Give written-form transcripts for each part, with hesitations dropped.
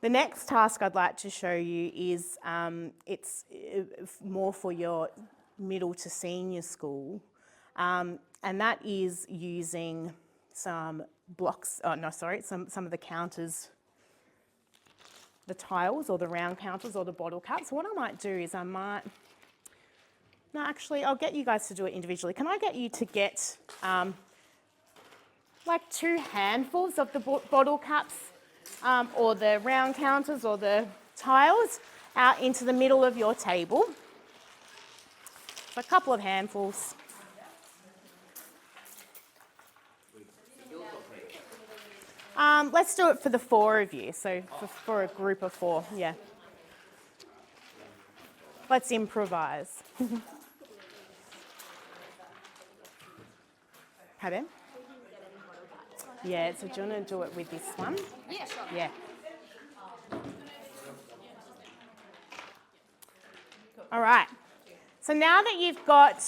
The next task I'd like to show you is it's more for your middle to senior school, and that is using some blocks, some of the counters, the tiles or the round counters or the bottle caps. What I might do is I'll get you guys to do it individually. Can I get you to get like 2 handfuls of the bottle caps or the round counters or the tiles out into the middle of your table? So a couple of handfuls. Let's do it for the 4 of you, so for a group of 4, yeah. Let's improvise. Pardon? Yeah, so do you want to do it with this one? Yeah, sure. Yeah. All right. So now that you've got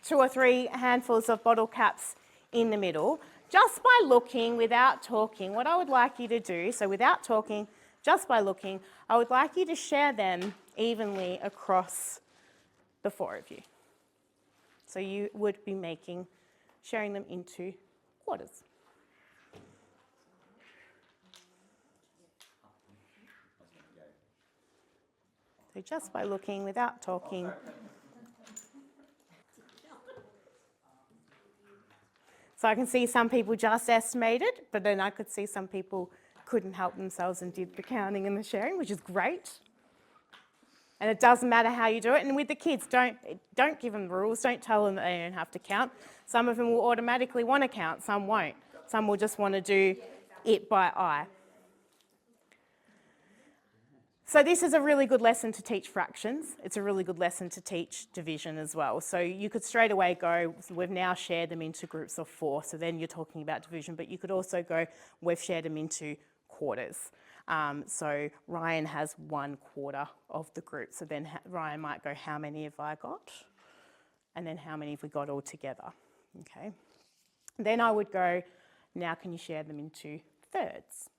2 or 3 handfuls of bottle caps in the middle, just by looking without talking, what I would like you to do, so without talking, just by looking, I would like you to share them evenly across the 4 of you. So you would be sharing them into quarters. So just by looking without talking. So I can see some people just estimated, but then I could see some people couldn't help themselves and did the counting and the sharing, which is great. And it doesn't matter how you do it. And with the kids, don't give them the rules. Don't tell them that they don't have to count. Some of them will automatically want to count, some won't. Some will just want to do it by eye. So this is a really good lesson to teach fractions. It's a really good lesson to teach division as well. So you could straight away go, we've now shared them into groups of 4, so then you're talking about division, but you could also go, we've shared them into quarters. So Ryan has 1/4 of the group, so then Ryan might go, how many have I got? And then how many have we got all together? Okay. Then I would go, now can you share them into thirds?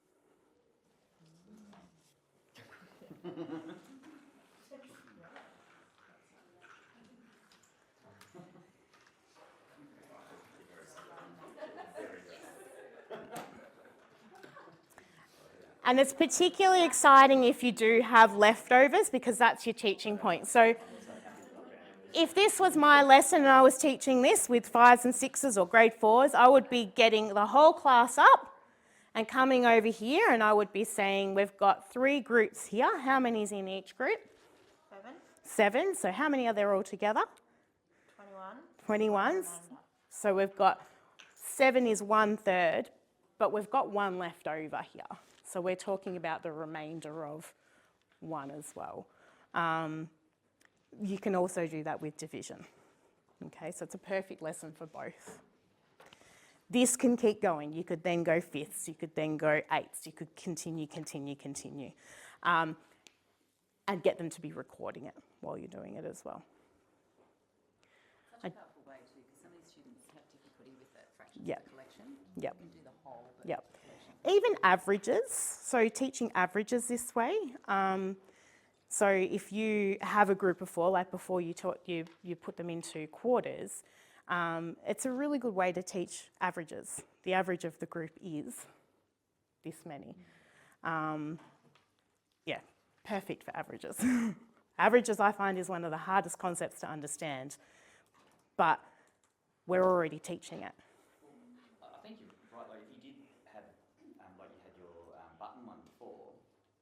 And it's particularly exciting if you do have leftovers, because that's your teaching point. So if this was my lesson and I was teaching this with 5s and 6s or grade 4s, I would be getting the whole class up and coming over here, and I would be saying, we've got 3 groups here. How many is in each group? 7. So how many are there all together? 21. 21s. So we've got 7 is 1/3, but we've got 1 left over here. So we're talking about the remainder of 1 as well. You can also do that with division. Okay, so it's a perfect lesson for both. This can keep going. You could then go 5ths, you could then go 8ths, you could continue. And get them to be recording it while you're doing it as well. Such a powerful way too, because some of these students have difficulty with that fraction collection. Yep. You can do the whole Yep. Even averages, so teaching averages this way. So if you have a group of 4, like before you put them into quarters, it's a really good way to teach averages. The average of the group is this many. Yeah, perfect for averages. Averages, I find, is one of the hardest concepts to understand, but we're already teaching it. I think you're right. Like if you did have, like you had your button one before,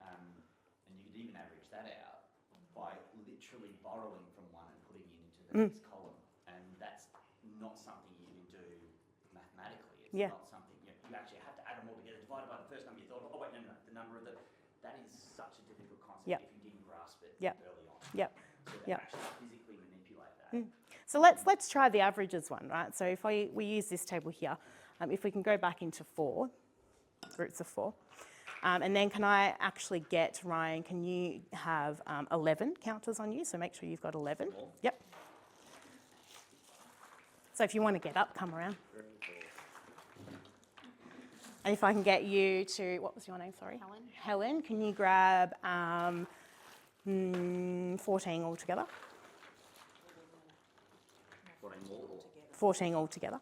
and you could even average that out by literally borrowing from one and putting it into the next column, and that's not something you can do mathematically. It's not something you actually have to add them all together, divided by the first number you thought. Oh wait, no, the number of that is such a difficult concept if you didn't grasp it early on. So to actually physically manipulate that. So let's try the averages one, right? So if we use this table here, if we can go back into 4, groups of 4, and then can I actually get, Ryan, can you have 11 counters on you? So make sure you've got 11. Yep. So if you want to get up, come around. And if I can get you to, what was your name, sorry? Helen. Helen, can you grab 14 altogether? 14 more. 14 altogether.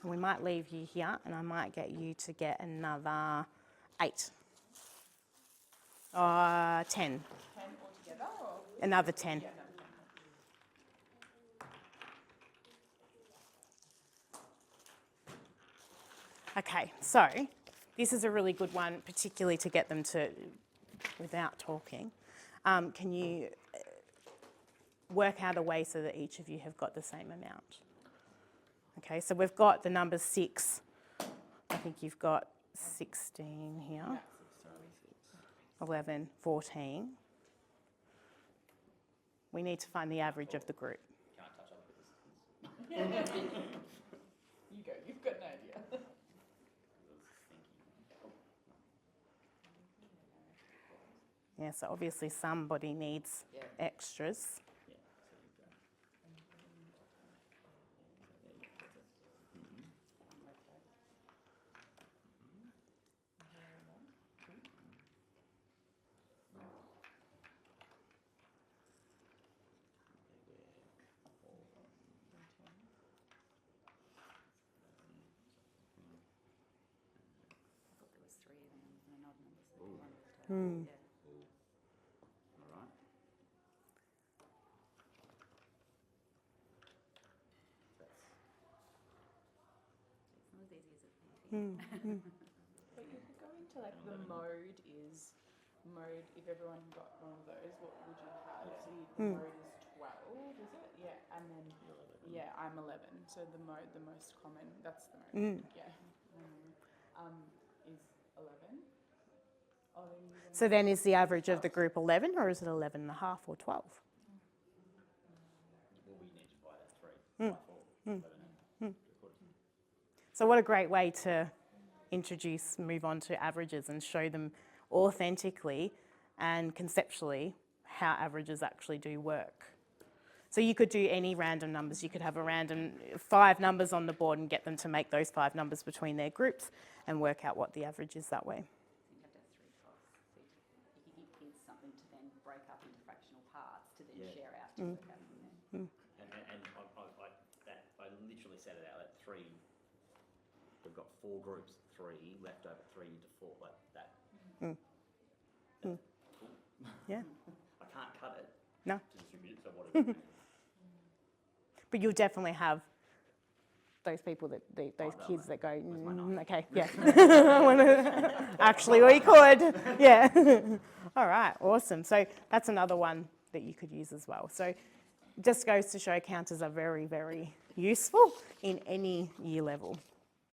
And we might leave you here and I might get you to get another 8. 10. 10 altogether, or? Another 10. Yeah, no. Okay, so this is a really good one, particularly to get them to, without talking. Can you work out a way so that each of you have got the same amount? Okay, so we've got the number 6. I think you've got 16 here. 11, 14. We need to find the average of the group. Can't touch other participants. You go, you've got no idea. Yeah, so obviously somebody needs extras. I thought there was 3 of them and an odd number, so one of the total. Hmm. Yeah. All right. It's not as easy as it might be. But if we go into like the mode is, mode, if everyone got one of those, what would you have? So the mode is 12, is it? Yeah, and then, yeah, I'm 11. So the mode, the most common, that's the mode. Yeah. Is 11. Oh, then you want So then is the average of the group 11 or is it 11 and a half or 12? Well, we need to buy that 3 by 4. 11 and So what a great way to move on to averages and show them authentically and conceptually how averages actually do work. So you could do any random numbers. You could have a random 5 numbers on the board and get them to make those 5 numbers between their groups and work out what the average is that way. So you have to have 3 costs. So you could give kids something to then break up into fractional parts to then share out to work out from there. And I literally said it out at 3. We've got 4 groups, 3 left over, 3 into 4, like that. That's cool. Yeah. I can't cut it No. to distribute it, so what do we do? But you'll definitely have those people that those no, kids that go, my knife. okay, yeah. Actually, we could, yeah. All right, awesome. So that's another one that you could use as well. So just goes to show counters are very, very useful in any year level.